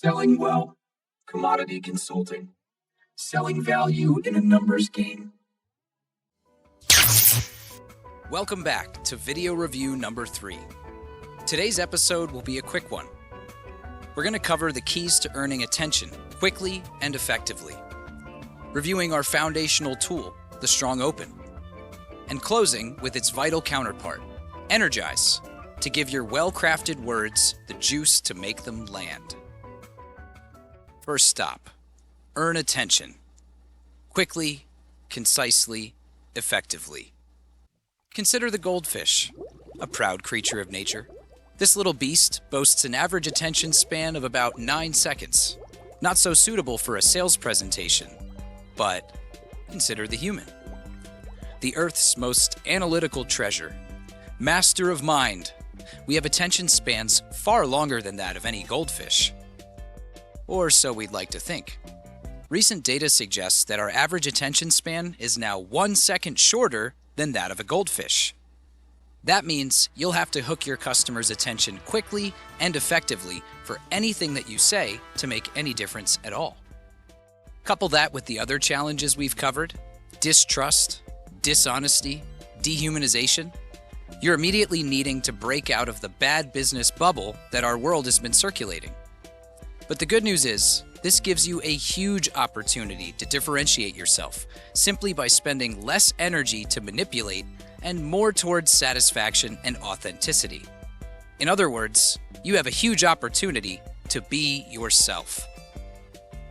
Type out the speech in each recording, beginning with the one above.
Selling well, commodity consulting. Selling value in a numbers game. Welcome back to video review number 3. Today's episode will be a quick one. We're going to cover the keys to earning attention quickly and effectively, reviewing our foundational tool, the Strong Open, and closing with its vital counterpart, Energize, to give your well-crafted words the juice to make them land. First stop, earn attention. Quickly, concisely, effectively. Consider the goldfish, a proud creature of nature. This little beast boasts an average attention span of about 9 seconds. Not so suitable for a sales presentation, but consider the human. The Earth's most analytical treasure. Master of mind. We have attention spans far longer than that of any goldfish. Or so we'd like to think. Recent data suggests that our average attention span is now 1 second shorter than that of a goldfish. That means you'll have to hook your customers' attention quickly and effectively for anything that you say to make any difference at all. Couple that with the other challenges we've covered, distrust, dishonesty, dehumanization, you're immediately needing to break out of the bad business bubble that our world has been circulating. But the good news is, this gives you a huge opportunity to differentiate yourself simply by spending less energy to manipulate and more towards satisfaction and authenticity. In other words, you have a huge opportunity to be yourself.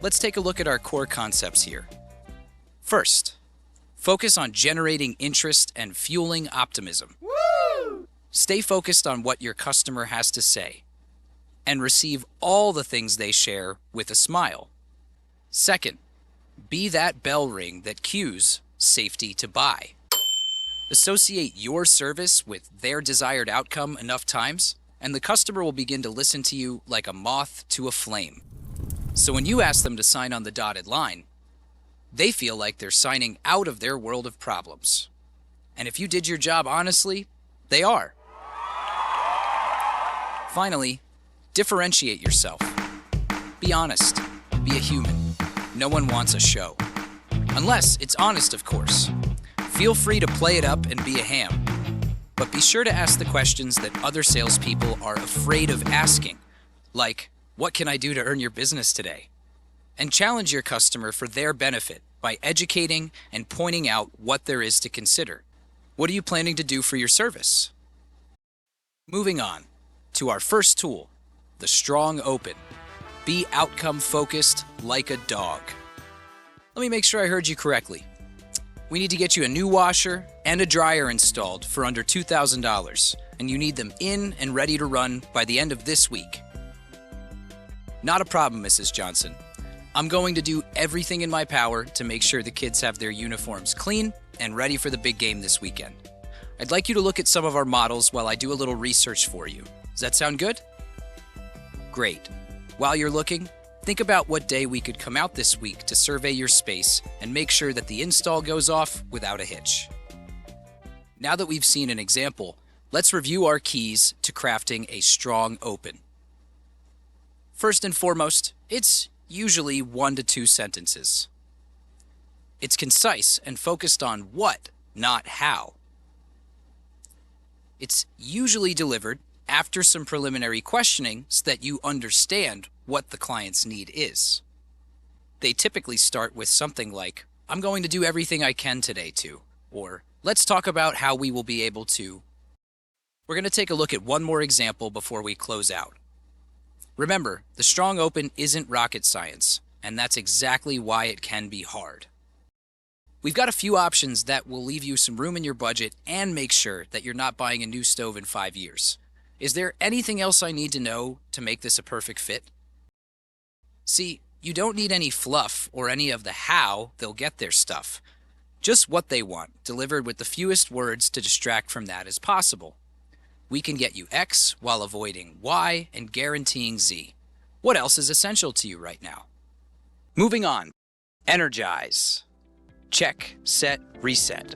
Let's take a look at our core concepts here. First, focus on generating interest and fueling optimism. Woo! Stay focused on what your customer has to say and receive all the things they share with a smile. Second, be that bell ring that cues safety to buy. Associate your service with their desired outcome enough times, and the customer will begin to listen to you like a moth to a flame. So when you ask them to sign on the dotted line, they feel like they're signing out of their world of problems. And if you did your job honestly, they are. Finally, differentiate yourself. Be honest. Be a human. No one wants a show. Unless it's honest, of course. Feel free to play it up and be a ham. But be sure to ask the questions that other salespeople are afraid of asking, like, what can I do to earn your business today? And challenge your customer for their benefit by educating and pointing out what there is to consider. What are you planning to do for your service? Moving on to our first tool, the Strong Open. Be outcome-focused like a dog. Let me make sure I heard you correctly. We need to get you a new washer and a dryer installed for under $2,000, and you need them in and ready to run by the end of this week. Not a problem, Mrs. Johnson. I'm going to do everything in my power to make sure the kids have their uniforms clean and ready for the big game this weekend. I'd like you to look at some of our models while I do a little research for you. Does that sound good? Great. While you're looking, think about what day we could come out this week to survey your space and make sure that the install goes off without a hitch. Now that we've seen an example, let's review our keys to crafting a Strong Open. First and foremost, it's usually 1 to 2 sentences. It's concise and focused on what, not how. It's usually delivered after some preliminary questioning so that you understand what the client's need is. They typically start with something like, I'm going to do everything I can today to, or let's talk about how we will be able to. We're going to take a look at one more example before we close out. Remember, the Strong Open isn't rocket science, and that's exactly why it can be hard. We've got a few options that will leave you some room in your budget and make sure that you're not buying a new stove in 5 years. Is there anything else I need to know to make this a perfect fit? See, you don't need any fluff or any of the how they'll get their stuff. Just what they want, delivered with the fewest words to distract from that as possible. We can get you X while avoiding Y and guaranteeing Z. What else is essential to you right now? Moving on. Energize. Check, set, reset.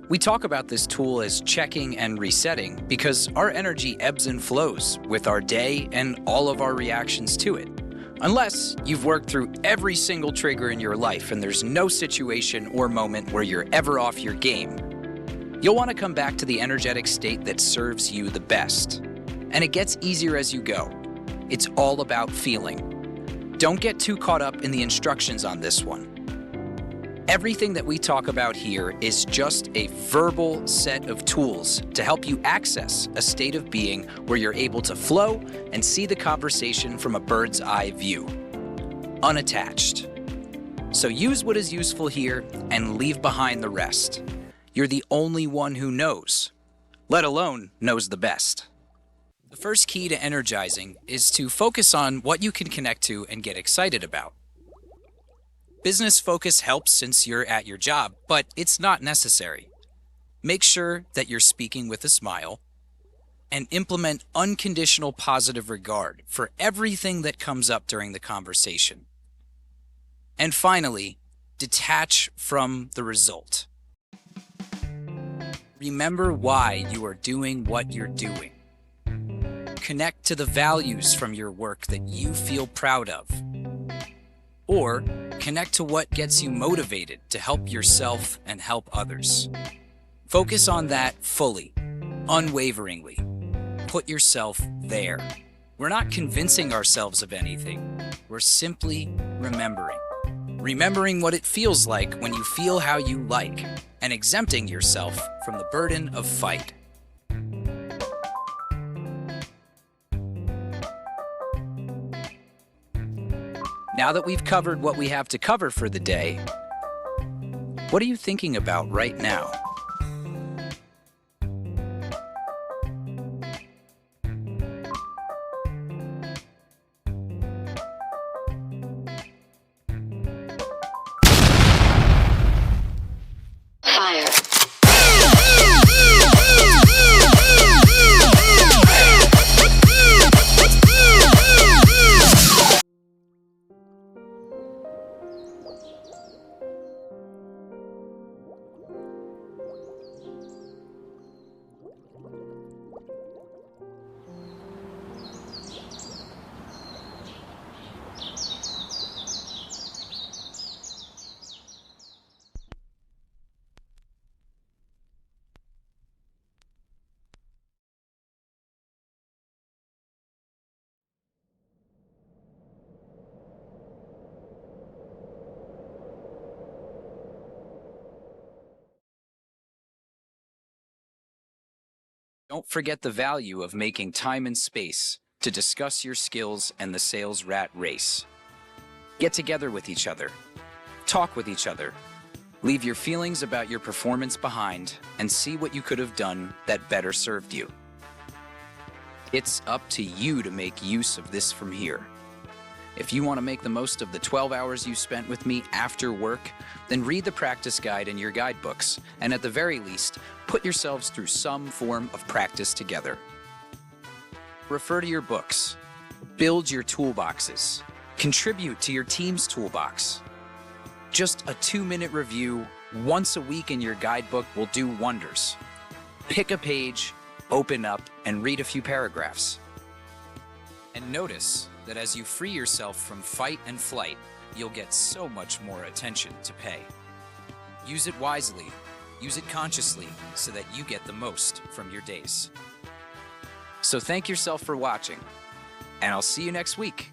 We talk about this tool as checking and resetting because our energy ebbs and flows with our day and all of our reactions to it. Unless you've worked through every single trigger in your life and there's no situation or moment where you're ever off your game. You'll want to come back to the energetic state that serves you the best. And it gets easier as you go. It's all about feeling. Don't get too caught up in the instructions on this one. Everything that we talk about here is just a verbal set of tools to help you access a state of being where you're able to flow and see the conversation from a bird's eye view, unattached. So use what is useful here and leave behind the rest. You're the only one who knows, let alone knows the best. The first key to energizing is to focus on what you can connect to and get excited about. Business focus helps since you're at your job, but it's not necessary. Make sure that you're speaking with a smile and implement unconditional positive regard for everything that comes up during the conversation. And finally, detach from the result. Remember why you are doing what you're doing. Connect to the values from your work that you feel proud of. Or connect to what gets you motivated to help yourself and help others. Focus on that fully, unwaveringly. Put yourself there. We're not convincing ourselves of anything. We're simply remembering. Remembering what it feels like when you feel how you like, and exempting yourself from the burden of fight. Now that we've covered what we have to cover for the day, what are you thinking about right now? Fire. Don't forget the value of making time and space to discuss your skills and the sales rat race. Get together with each other. Talk with each other. Leave your feelings about your performance behind and see what you could have done that better served you. It's up to you to make use of this from here. If you want to make the most of the 12 hours you spent with me after work, then read the practice guide in your guidebooks, and at the very least, put yourselves through some form of practice together. Refer to your books. Build your toolboxes. Contribute to your team's toolbox. Just a 2-minute review once a week in your guidebook will do wonders. Pick a page, open up, and read a few paragraphs. And notice that as you free yourself from fight and flight, you'll get so much more attention to pay. Use it wisely, use it consciously, so that you get the most from your days. So thank yourself for watching, and I'll see you next week.